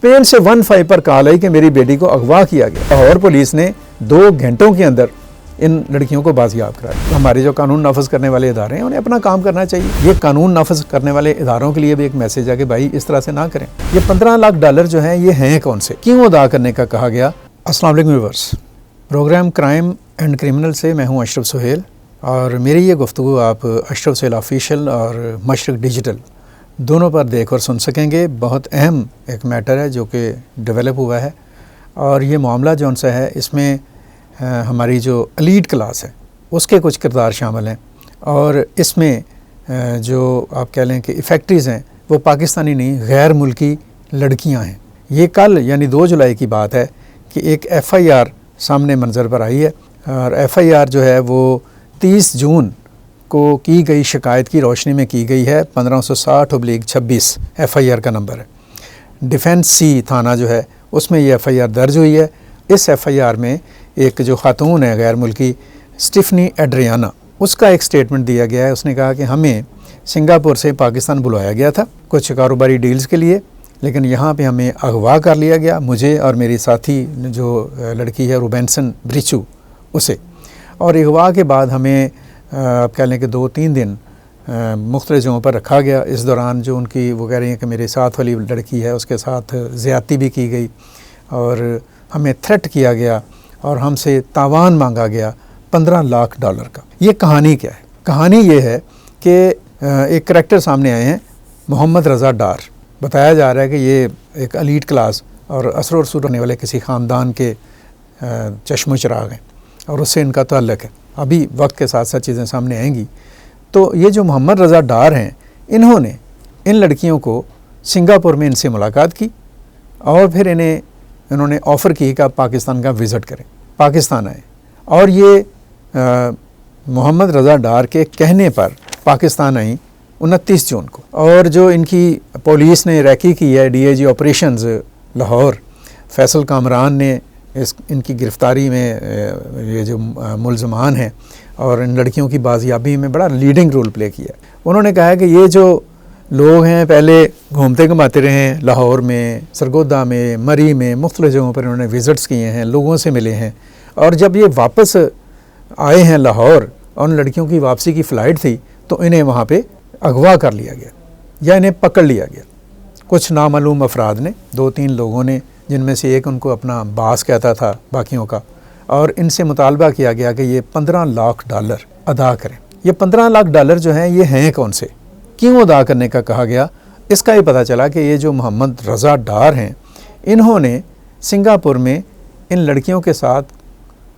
Spain से 15 पर call आई कि मेरी बेटी को अगवा किया गया और पुलिस ने 2 घंटों के अंदर इन लड़कियों को बाजियाब कराया। हमारे जो कानून नाफज करने वाले इदारे हैं उन्हें अपना काम करना चाहिए। ये कानून नाफज करने वाले इदारों के लिए भी एक मैसेज है कि भाई इस तरह से ना करें। ये 15 लाख डॉलर जो हैं ये हैं कौन से, क्यों अदा करने का कहा गया। अस्सलाम वालेकुम viewers, program crime and criminal से मैं हूँ अशरफ सुहेल और मेरी ये गुफ्तगू आप अशरफ सुहेल ऑफिशियल और मशरक डिजिटल दोनों पर देख और सुन सकेंगे। बहुत अहम एक मैटर है जो कि डेवलप हुआ है और ये मामला जौन सा है इसमें हमारी जो एलीट क्लास है उसके कुछ किरदार शामिल हैं और इसमें जो आप कह लें कि इफ़ेक्ट्रीज़ हैं वो पाकिस्तानी नहीं गैर मुल्की लड़कियां हैं। ये कल यानी 2 जुलाई की बात है कि एक FIR सामने मंजर पर आई है और FIR जो है वो 30 जून को की गई शिकायत की रोशनी में की गई है। 1560/26 FIR का नंबर है। डिफेंस सी थाना जो है उसमें ये FIR दर्ज हुई है। इस FIR में एक जो खातून है गैर मुल्की स्टीफनी एड्रियाना, उसका एक स्टेटमेंट दिया गया है। उसने कहा कि हमें सिंगापुर से पाकिस्तान बुलाया गया था कुछ कारोबारी डील्स के लिए, लेकिन यहाँ पे हमें अगवा कर लिया गया, मुझे और मेरी साथी जो लड़की है रूबेंसन ब्रिचू उसे। और अगवा के बाद हमें आप कह लें कि 2-3 दिन मुख्तलिफ जगहों पर रखा गया। इस दौरान जो उनकी वो कह रही हैं कि मेरे साथ वाली लड़की है उसके साथ ज़्यादती भी की गई और हमें थ्रेट किया गया और हमसे तावान मांगा गया $15 लाख का। ये कहानी क्या है? कहानी ये है कि एक करैक्टर सामने आए हैं मोहम्मद रज़ा डार। बताया जा रहा है कि ये एक एलीट क्लास और असर और रसूल रहने वाले किसी ख़ानदान के चश्मो चिराग हैं और उससे इनका ताल्लुक़ है। अभी वक्त के साथ साथ चीज़ें सामने आएंगी। तो ये जो मोहम्मद रज़ा डार हैं इन्होंने इन लड़कियों को सिंगापुर में इनसे मुलाकात की और फिर इन्होंने ऑफ़र की कि आप पाकिस्तान का विज़िट करें, पाकिस्तान आए। और ये मोहम्मद रज़ा डार के कहने पर पाकिस्तान आई 29 जून को। और जो इनकी पुलिस ने रैकी की है, DIG ऑपरेशंस लाहौर फैसल कामरान ने इनकी गिरफ़्तारी में ये जो मुलज़मान हैं और इन लड़कियों की बाजियाबी में बड़ा लीडिंग रोल प्ले किया। उन्होंने कहा कि ये जो लोग हैं पहले घूमते घुमाते रहे हैं लाहौर में, सरगोदा में, मरी में, मुख्तलिफ जगहों पर इन्होंने विज़िट्स किए हैं, लोगों से मिले हैं और जब ये वापस आए हैं लाहौर और उन लड़कियों की वापसी की फ़्लाइट थी तो इन्हें वहाँ पे अगवा कर लिया गया या इन्हें पकड़ लिया गया। कुछ नामालूम अफराद ने, 2-3 लोगों ने, जिनमें से एक उनको अपना बास कहता था बाकियों का, और इनसे मुतालबा किया गया कि ये $15 लाख अदा करें। ये $15 लाख जो हैं ये हैं कौन से, क्यों अदा करने का कहा गया, इसका ही पता चला कि ये जो मोहम्मद रज़ा डार हैं इन्होंने सिंगापुर में इन लड़कियों के साथ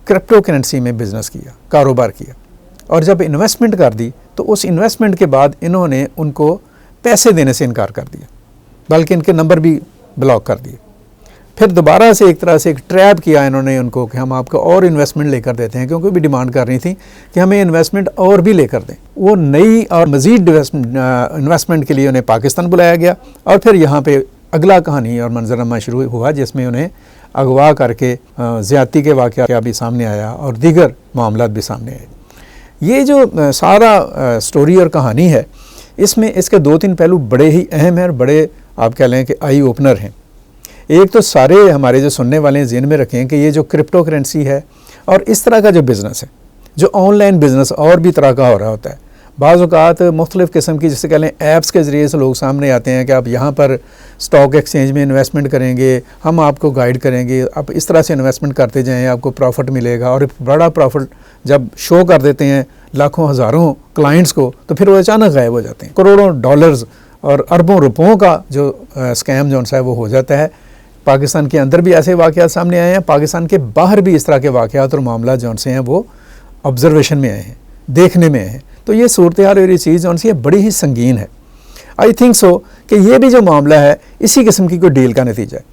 क्रिप्टो करेंसी में बिज़नेस किया, कारोबार किया और जब इन्वेस्टमेंट कर दी तो उस इन्वेस्टमेंट के बाद इन्होंने उनको पैसे देने से इनकार कर दिया, बल्कि इनके नंबर भी ब्लॉक कर दिए। फिर दोबारा से एक तरह से एक ट्रैप किया इन्होंने उनको कि हम आपको और इन्वेस्टमेंट लेकर देते हैं, क्योंकि भी डिमांड कर रही थी कि हमें इन्वेस्टमेंट और भी लेकर दें। वो नई और मज़ीद इन्वेस्टमेंट के लिए उन्हें पाकिस्तान बुलाया गया और फिर यहाँ पे अगला कहानी और मंजरमा शुरू हुआ जिसमें उन्हें अगवा करके ज़्यादती के वाक़या भी सामने आया और दीगर मामलात भी सामने आए। ये जो सारा स्टोरी और कहानी है इसमें इसके 2-3 पहलू बड़े ही अहम हैं और बड़े आप कह लें कि आई ओपनर हैं। एक तो सारे हमारे जो सुनने वाले हैं ज़हन में रखें कि ये जो क्रिप्टो करेंसी है और इस तरह का जो बिज़नेस है, जो ऑनलाइन बिज़नेस और भी तरह का हो रहा होता है, बाज़ औक़ात मुख्तलिफ़ किस्म की जिसे कह लें ऐप्स के ज़रिए से लोग सामने आते हैं कि आप यहाँ पर स्टॉक एक्सचेंज में इन्वेस्टमेंट करेंगे, हम आपको गाइड करेंगे, आप इस तरह से इन्वेस्टमेंट करते जाएँ, आपको प्रॉफिट मिलेगा। और बड़ा प्रॉफिट जब शो कर देते हैं लाखों हज़ारों क्लाइंट्स को तो फिर वो अचानक गायब हो जाते हैं। करोड़ों डॉलर्स और अरबों रुपयों का जो स्कैम जौन सा है वो हो जाता है। पाकिस्तान के अंदर भी ऐसे वाक़यात सामने आए हैं, पाकिस्तान के बाहर भी इस तरह के वाक़यात और मामला जौन से हैं वो ऑब्जर्वेशन में आए हैं, देखने में आए हैं। तो ये सूरत हाल और ये चीज़ जौन सी है बड़ी ही संगीन है। आई थिंक सो कि ये भी जो मामला है इसी किस्म की कोई डील का नतीजा है।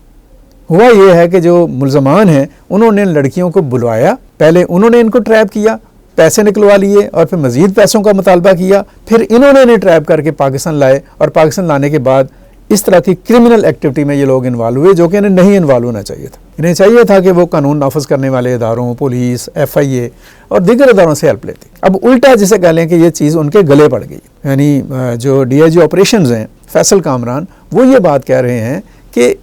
हुआ ये है कि जो मुलज़मान हैं उन्होंने लड़कियों को बुलवाया, पहले उन्होंने इनको ट्रैप किया, पैसे निकलवा लिए और फिर मज़ीद पैसों का मुतालबा किया, फिर इन्होंने इन्हें ट्रैप करके पाकिस्तान लाए और पाकिस्तान लाने के बाद इस तरह की क्रिमिनल एक्टिविटी में ये लोग इन्वॉल्व हुए जो कि इन्हें नहीं इन्वॉल्व होना चाहिए था। इन्हें चाहिए था कि वो कानून नाफज करने वाले इदारों, पुलिस, FIA और दीगर इदारों से हेल्प लेते। अब उल्टा जिसे कह लें कि ये चीज़ उनके गले पड़ गई। यानी जो DIG ऑपरेशंस हैं फैसल कामरान, वो ये बात कह रहे हैं कि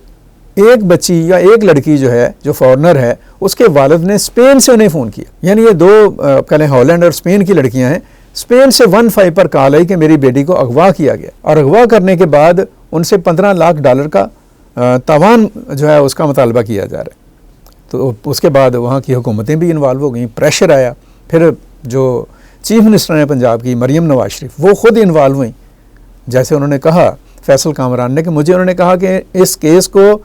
एक बच्ची या एक लड़की जो है, जो फॉरेनर है, उसके वालिद ने स्पेन से उन्हें फ़ोन किया। यानी ये दो कहें हॉलैंड और स्पेन की लड़कियां हैं। स्पेन से 15 पर कॉल आई कि मेरी बेटी को अगवा किया गया, और अगवा करने के बाद उनसे $15 लाख का तावान जो है उसका मुतालबा किया जा रहा है। तो उसके बाद वहाँ की हुकूमतें भी इन्वॉल्व हो गई, प्रेशर आया। फिर जो चीफ मिनिस्टर हैं पंजाब की मरियम नवाज शरीफ, वो ख़ुद इन्वॉल्व हुई। जैसे उन्होंने कहा फैसल कामरान ने कि मुझे, उन्होंने कहा कि इस केस को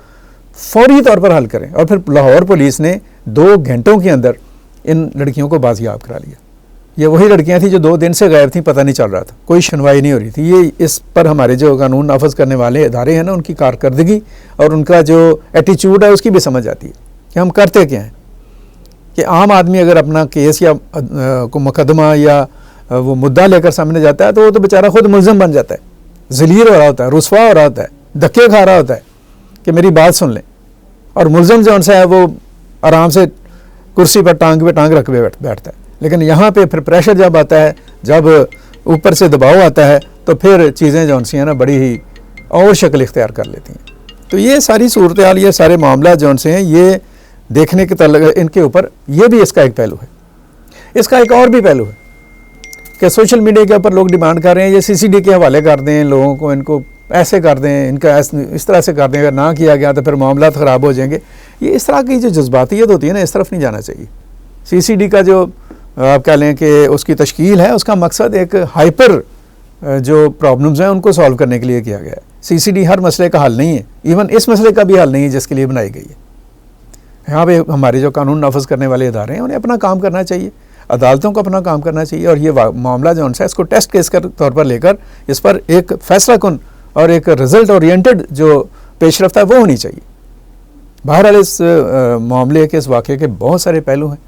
फौरी तौर पर हल करें, और फिर लाहौर पुलिस ने 2 घंटों के अंदर इन लड़कियों को बाजियाब करा लिया। ये वही लड़कियां थी जो 2 दिन से गायब थी, पता नहीं चल रहा था, कोई सुनवाई नहीं हो रही थी। ये इस पर हमारे जो कानून नाफज करने वाले इदारे हैं ना, उनकी कारकर्दगी और उनका जो एटीट्यूड है उसकी भी समझ आती है कि हम करते क्या हैं। कि आम आदमी अगर अपना केस या को मुकदमा या वो मुद्दा लेकर सामने जाता है तो वो तो बेचारा खुद मुल्ज़िम बन जाता है, ज़लील हो रहा होता है, रुसवा हो रहा होता है, धक्के खा रहा होता है कि मेरी बात सुन लें। और मुल्ज़िम जो उनसे है वो आराम से कुर्सी पर टांग रख के बैठता है। लेकिन यहाँ पे फिर प्रेशर जब आता है, जब ऊपर से दबाव आता है, तो फिर चीज़ें जो उनसे हैं ना बड़ी ही और शक्ल इख्तियार कर लेती हैं। तो ये सारी सूरत हाल, ये सारे मामला जो उनसे हैं, ये देखने के तल्लुक इनके ऊपर ये भी इसका एक पहलू है। इसका एक और भी पहलू है कि सोशल मीडिया के ऊपर लोग डिमांड कर रहे हैं ये CCD के हवाले कर दें लोगों को, इनको ऐसे कर दें, इनका इस तरह से कर दें, अगर ना किया गया तो फिर मामला ख़राब हो जाएंगे। ये इस तरह की जो जज्बातियत होती है ना, इस तरफ नहीं जाना चाहिए। CCD का जो आप कह लें कि उसकी तश्कील है, उसका मकसद एक हाइपर जो प्रॉब्लम्स हैं उनको सॉल्व करने के लिए किया गया है। CCD हर मसले का हल नहीं है, इवन इस मसले का भी हल नहीं है जिसके लिए बनाई गई है। यहाँ पे हमारे जो कानून नाफज करने वाले इदारे हैं उन्हें अपना काम करना चाहिए, अदालतों को अपना काम करना चाहिए, और ये मामला जो उनसे इसको टेस्ट केस के तौर पर लेकर इस पर एक फैसला कुन और एक रिजल्ट ओरिएंटेड जो पेशरफ्त है वो होनी चाहिए। बहरहाल इस मामले के, इस वाक़े के बहुत सारे पहलू हैं।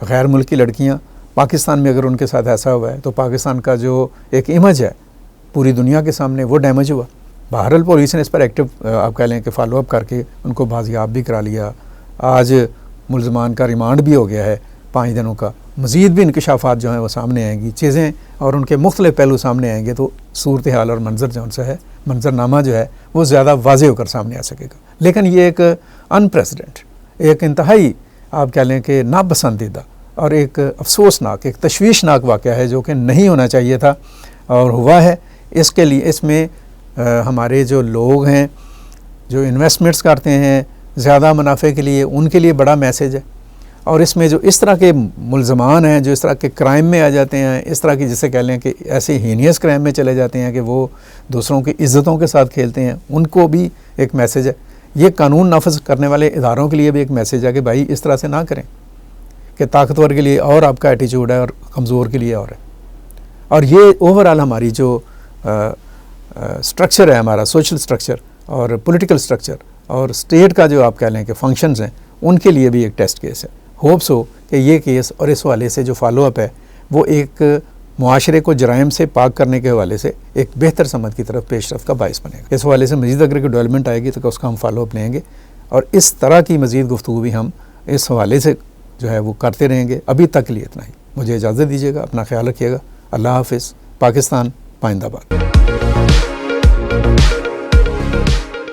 गैर मुल्की लड़कियाँ पाकिस्तान में अगर उनके साथ ऐसा हुआ है तो पाकिस्तान का जो एक इमेज है पूरी दुनिया के सामने वो डैमेज हुआ। बहरहाल पुलिस ने इस पर एक्टिव आप कह लें कि फॉलोअप करके उनको बाजियाब भी करा लिया। आज मुल्ज़मान का रिमांड भी हो गया है 5 दिनों का। मज़ीद भी इंकशाफात जो हैं वो सामने आएंगी, चीज़ें और उनके मुख्तलिफ पहलू सामने आएंगे, तो सूरत हाल और मंजर जो उनसे है, मंजरनामा जो है वो ज़्यादा वाज़ेह होकर सामने आ सकेगा। लेकिन ये एक अनप्रेसिडेंट, एक इंतहाई आप कह लें कि नापसंदीदा और एक अफसोसनाक, एक तशवीशनाक वाक़या है जो कि नहीं होना चाहिए था और हुआ है। इसके लिए इसमें हमारे जो लोग हैं जो इन्वेस्टमेंट्स करते हैं ज़्यादा मुनाफे के लिए, उनके लिए बड़ा मैसेज है। और इसमें जो इस तरह के मुल्ज़मान हैं जो इस तरह के क्राइम में आ जाते हैं, इस तरह की जिसे कह लें कि ऐसे हीनियस क्राइम में चले जाते हैं कि वो दूसरों की इज़्ज़तों के साथ खेलते हैं, उनको भी एक मैसेज है। ये कानून नाफज करने वाले इदारों के लिए भी एक मैसेज है कि भाई इस तरह से ना करें कि ताकतवर के लिए और आपका एटीट्यूड है और कमज़ोर के लिए और है। और ये ओवरऑल हमारी जो स्ट्रक्चर है, हमारा सोशल स्ट्रक्चर और पॉलिटिकल स्ट्रक्चर और स्टेट का जो आप कह लें कि फंक्शंस हैं, उनके लिए भी एक टेस्ट केस है। होप्स हो कि ये केस और इस हवाले से जो फॉलोअप है वो एक मुआशरे को जराइम से पाक करने के हवाले से एक बेहतर समझ की तरफ पेशरफ्त का बाइस बनेगा। इस हवाले से मज़ीद अगर कोई डेवलपमेंट आएगी तो उसका हम फॉलोअप लेंगे और इस तरह की मज़ीद गुफ्तगू भी हम इस हवाले से जो है वो करते रहेंगे। अभी तक के लिए इतना ही। मुझे इजाज़त दीजिएगा, अपना ख्याल रखिएगा। अल्लाह हाफ़िज़। पाकिस्तान पाइंदाबाद।